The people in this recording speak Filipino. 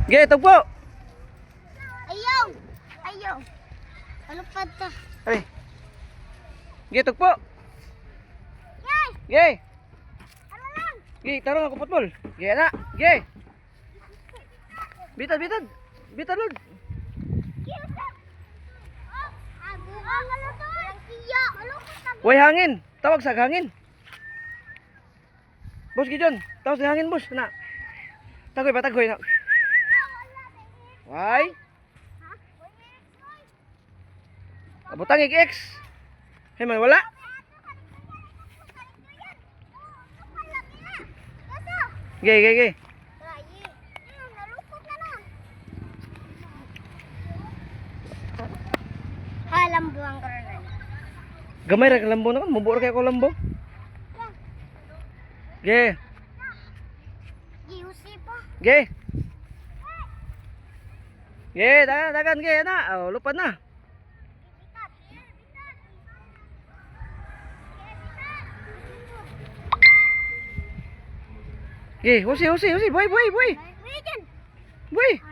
Ge, tugpo. Ayaw! Ayaw! Ano pa ito? Ay. Ge, tugpo. Yay! Ge. Ano lang? Ge, tarong ako putbol. Ge, na. Ge. Bitad, bitad. Bitad, Lord. Ano to? Iya! Ano ko sabi? Way hangin. Tawag sa hangin. Boss Gijon, tawag sa hangin, boss. Na. Tagoy ba, tagoy na. Way. Abutang ik-X. Hey man, wala. Ge, ge, ge. Halam buang karonan. Gamay ra ka lambo na kan, muburo kay ako lambo. Ge, Giusi pa. ge. Ge, dagan ge na. Oh, lupad na. Ge, husi, husi, husi. Boy, boy, boy. Wigan! Boy.